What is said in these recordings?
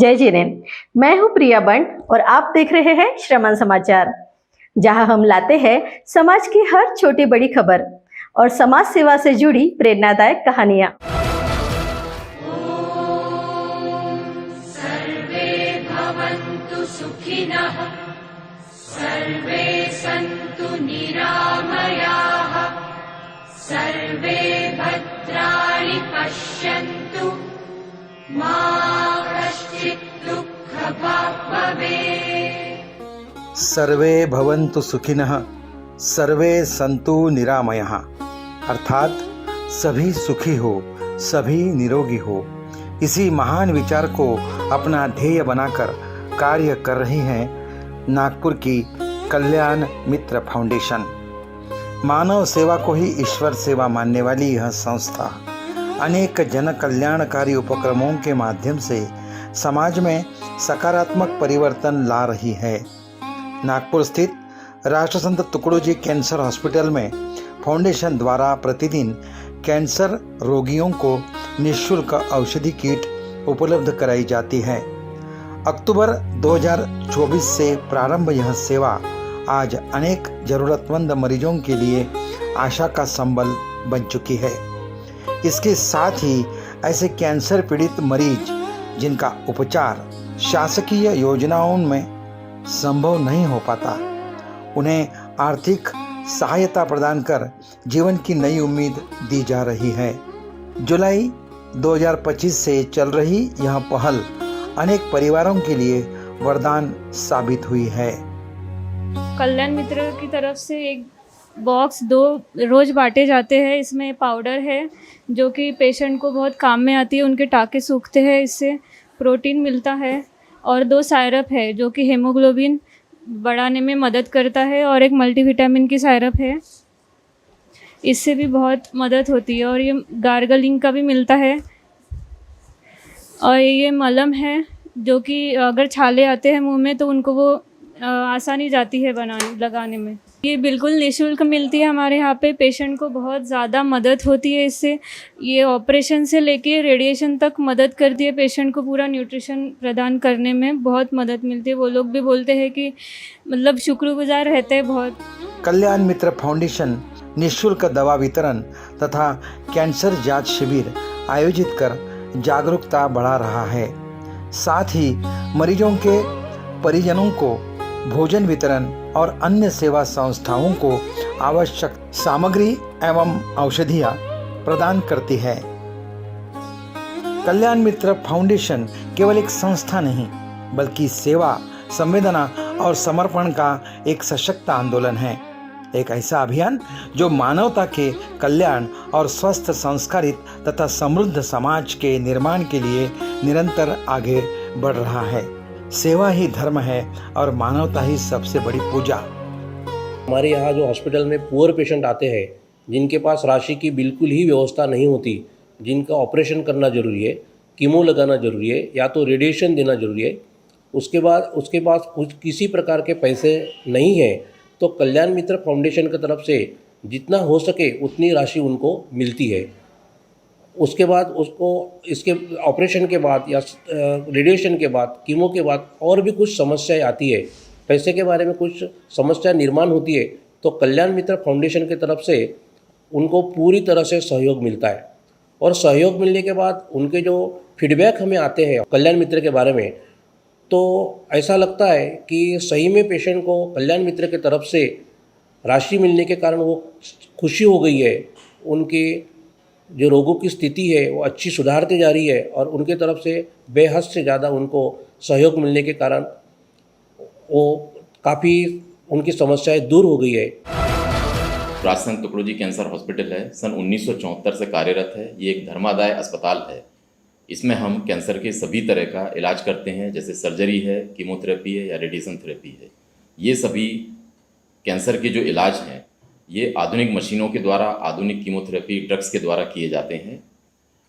जय जिनेन। मैं हूं प्रिया बंड और आप देख रहे हैं श्रमण समाचार, जहां हम लाते हैं समाज की हर छोटी बड़ी खबर और समाज सेवा से जुड़ी प्रेरणादायक कहानियां। सर्वे भवन्तु सुखिनः, सर्वे सन्तु निरामयाः, सर्वे भद्राणि पश्यन्तु, मा कश्चित् दुःखभाग् भवेत्। सर्वे भवन्तु सुखिनः, सर्वे सन्तु निरामयः, अर्थात सभी सुखी हो, सभी निरोगी हो। इसी महान विचार को अपना ध्येय बनाकर कार्य कर रही हैं नागपुर की कल्याण मित्र फाउंडेशन। मानव सेवा को ही ईश्वर सेवा मानने वाली यह संस्था अनेक जन कल्याणकारी उपक्रमों के माध्यम से समाज में सकारात्मक परिवर्तन ला रही है। नागपुर स्थित राष्ट्रसंत तुकडोजी कैंसर हॉस्पिटल में फाउंडेशन द्वारा प्रतिदिन कैंसर रोगियों को निःशुल्क औषधि किट उपलब्ध कराई जाती है। अक्टूबर 2024 से प्रारंभ यह सेवा आज अनेक जरूरतमंद मरीजों के लिए आशा का संबल बन चुकी है। इसके साथ ही ऐसे कैंसर पीड़ित मरीज जिनका उपचार शासकीय योजनाओं में संभव नहीं हो पाता, उन्हें आर्थिक सहायता प्रदान कर जीवन की नई उम्मीद दी जा रही है। जुलाई 2025 से चल रही यह पहल अनेक परिवारों के लिए वरदान साबित हुई है। कल्याण मित्र की तरफ से एक बॉक्स 2 रोज़ बांटे जाते हैं। इसमें पाउडर है जो कि पेशेंट को बहुत काम में आती है, उनके टाँके सूखते हैं, इससे प्रोटीन मिलता है। और 2 सायरप है जो कि हेमोग्लोबिन बढ़ाने में मदद करता है, और एक मल्टीविटामिन की सायरप है, इससे भी बहुत मदद होती है। और ये गार्गलिंग का भी मिलता है। और ये मलम है जो कि अगर छाले आते हैं मुंह में तो उनको वो आसानी जाती है लगाने में। ये बिल्कुल निःशुल्क मिलती है हमारे यहाँ पे। पेशेंट को बहुत ज़्यादा मदद होती है इससे। ये ऑपरेशन से लेके रेडिएशन तक मदद करती है। पेशेंट को पूरा न्यूट्रिशन प्रदान करने में बहुत मदद मिलती है। वो लोग भी बोलते हैं कि मतलब शुक्रगुजार रहते हैं बहुत। कल्याण मित्र फाउंडेशन निःशुल्क दवा वितरण तथा कैंसर जांच शिविर आयोजित कर जागरूकता बढ़ा रहा है। साथ ही मरीजों के परिजनों को भोजन वितरण और अन्य सेवा संस्थाओं को आवश्यक सामग्री एवं औषधियाँ प्रदान करती है। कल्याण मित्र फाउंडेशन केवल एक संस्था नहीं, बल्कि सेवा, संवेदना और समर्पण का एक सशक्त आंदोलन है। एक ऐसा अभियान जो मानवता के कल्याण और स्वस्थ, संस्कारित तथा समृद्ध समाज के निर्माण के लिए निरंतर आगे बढ़ रहा है। सेवा ही धर्म है और मानवता ही सबसे बड़ी पूजा। हमारे यहाँ जो हॉस्पिटल में पुअर पेशेंट आते हैं, जिनके पास राशि की बिल्कुल ही व्यवस्था नहीं होती, जिनका ऑपरेशन करना ज़रूरी है, कीमो लगाना ज़रूरी है या तो रेडिएशन देना ज़रूरी है, उसके पास कुछ किसी प्रकार के पैसे नहीं हैं, तो कल्याण मित्र फाउंडेशन की तरफ से जितना हो सके उतनी राशि उनको मिलती है। उसके बाद उसको इसके ऑपरेशन के बाद या रेडिएशन के बाद, कीमो के बाद और भी कुछ समस्याएं आती है, पैसे के बारे में कुछ समस्या निर्माण होती है, तो कल्याण मित्र फाउंडेशन की तरफ से उनको पूरी तरह से सहयोग मिलता है। और सहयोग मिलने के बाद उनके जो फीडबैक हमें आते हैं कल्याण मित्र के बारे में, तो ऐसा लगता है कि सही में पेशेंट को कल्याण मित्र की तरफ से राशि मिलने के कारण वो खुशी हो गई है। उनकी जो रोगों की स्थिति है वो अच्छी सुधारती जा रही है, और उनके तरफ से बेहद से ज़्यादा उनको सहयोग मिलने के कारण वो काफ़ी उनकी समस्याएं दूर हो गई है। राष्ट्रसंत तुकडोजी कैंसर हॉस्पिटल है, सन 1974 से कार्यरत है। ये एक धर्मादाय अस्पताल है। इसमें हम कैंसर के सभी तरह का इलाज करते हैं, जैसे सर्जरी है, कीमोथेरेपी है या रेडिएशन थेरेपी है। ये सभी कैंसर के जो इलाज हैं ये आधुनिक मशीनों के द्वारा, आधुनिक कीमोथेरेपी ड्रग्स के द्वारा किए जाते हैं।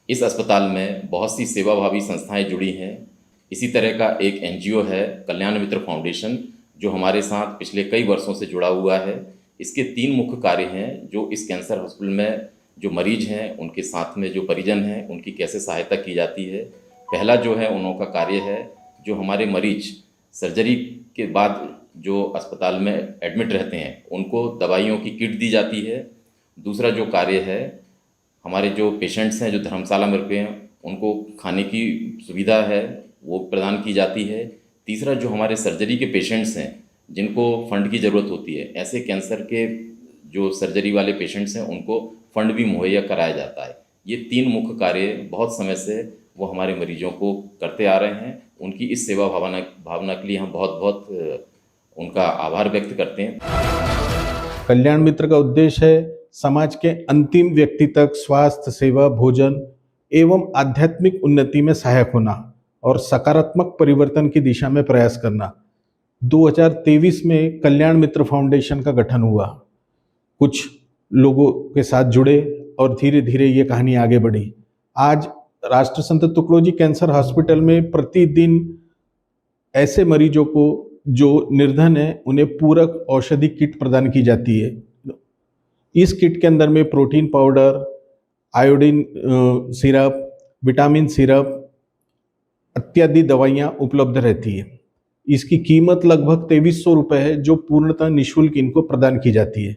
इस अस्पताल में बहुत सी सेवाभावी संस्थाएं जुड़ी हैं। इसी तरह का एक एनजीओ है कल्याण मित्र फाउंडेशन, जो हमारे साथ पिछले कई वर्षों से जुड़ा हुआ है। इसके 3 मुख्य कार्य हैं जो इस कैंसर हॉस्पिटल में जो मरीज हैं उनके साथ में जो परिजन हैं उनकी कैसे सहायता की जाती है। पहला जो है उन लोगों का कार्य है जो हमारे मरीज सर्जरी के बाद जो अस्पताल में एडमिट रहते हैं उनको दवाइयों की किट दी जाती है। दूसरा जो कार्य है, हमारे जो पेशेंट्स हैं जो धर्मशाला में रुके हैं उनको खाने की सुविधा है वो प्रदान की जाती है। तीसरा जो हमारे सर्जरी के पेशेंट्स हैं जिनको फंड की ज़रूरत होती है, ऐसे कैंसर के जो सर्जरी वाले पेशेंट्स हैं उनको फंड भी मुहैया कराया जाता है। ये 3 मुख्य कार्य बहुत समय से वो हमारे मरीजों को करते आ रहे हैं। उनकी इस सेवा भावना के लिए हम बहुत बहुत उनका आभार व्यक्त करते हैं। कल्याण मित्र का उद्देश्य है समाज के अंतिम व्यक्ति तक स्वास्थ्य सेवा, भोजन एवं आध्यात्मिक उन्नति में सहायक होना और सकारात्मक परिवर्तन की दिशा में प्रयास करना। 2023 में कल्याण मित्र फाउंडेशन का गठन हुआ। कुछ लोगों के साथ जुड़े और धीरे धीरे ये कहानी आगे बढ़ी। आज राष्ट्रसंत तुकडोजी कैंसर हॉस्पिटल में प्रतिदिन ऐसे मरीजों को जो निर्धन है उन्हें पूरक औषधि किट प्रदान की जाती है। इस किट के अंदर में protein powder, iodine syrup, vitamin syrup इत्यादि दवाइयाँ उपलब्ध रहती है। इसकी कीमत लगभग 2300 रुपये है जो पूर्णतः निःशुल्क इनको प्रदान की जाती है।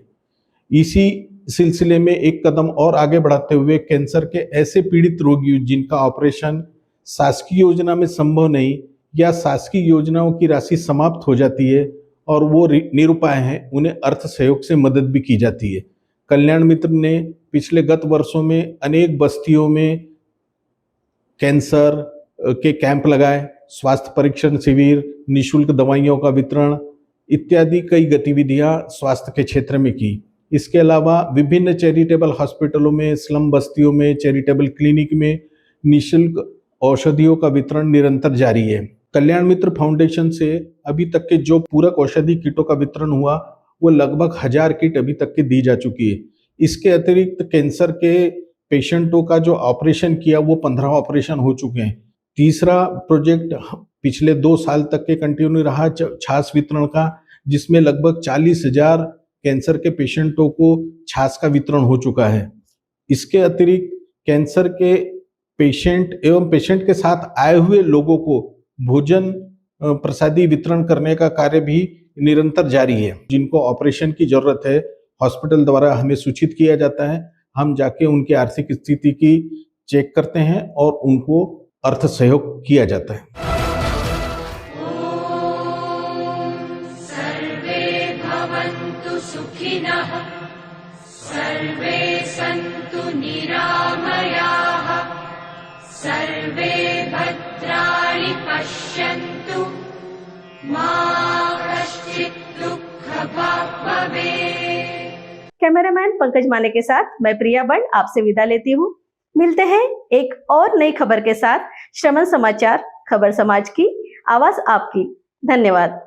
इसी सिलसिले में एक कदम और आगे बढ़ाते हुए कैंसर के ऐसे पीड़ित रोगी जिनका ऑपरेशन शासकीय योजना में संभव नहीं या शासकीय योजनाओं की राशि समाप्त हो जाती है और वो निरुपाय हैं, उन्हें अर्थ सहयोग से मदद भी की जाती है। कल्याण मित्र ने पिछले गत वर्षों में अनेक बस्तियों में कैंसर के कैंप लगाए, स्वास्थ्य परीक्षण शिविर, निःशुल्क दवाइयों का वितरण इत्यादि कई गतिविधियां स्वास्थ्य के क्षेत्र में की। इसके अलावा विभिन्न चैरिटेबल हॉस्पिटलों में, स्लम बस्तियों में, चैरिटेबल क्लिनिक में निःशुल्क औषधियों का वितरण निरंतर जारी है। कल्याण मित्र फाउंडेशन से अभी तक के जो पूरक औषधि किटों का वितरण हुआ वो लगभग 1000 किट अभी तक के दी जा चुकी है। इसके अतिरिक्त कैंसर के पेशेंटों का जो ऑपरेशन किया वो 15 ऑपरेशन हो चुके हैं। तीसरा प्रोजेक्ट पिछले 2 साल तक के कंटिन्यू रहा छाछ वितरण का, जिसमें लगभग 40,000 कैंसर के पेशेंटों को छाछ का वितरण हो चुका है। इसके अतिरिक्त कैंसर के पेशेंट एवं पेशेंट के साथ आए हुए लोगों को भोजन प्रसादी वितरण करने का कार्य भी निरंतर जारी है। जिनको ऑपरेशन की जरूरत है हॉस्पिटल द्वारा हमें सूचित किया जाता है, हम जाके उनकी आर्थिक स्थिति की चेक करते हैं और उनको अर्थ सहयोग किया जाता है। सर्वे भवन्तु सुखिनः, सर्वे सन्तु निरामयाः, सर्वे भद्राणि पश्यन्तु, मा कश्चित् दुःखभाग् भवेत्। कैमरामैन पंकज माने के साथ मैं प्रिया बंड आपसे विदा लेती हूँ। मिलते हैं एक और नई खबर के साथ। श्रमण समाचार, खबर समाज की, आवाज आपकी। धन्यवाद।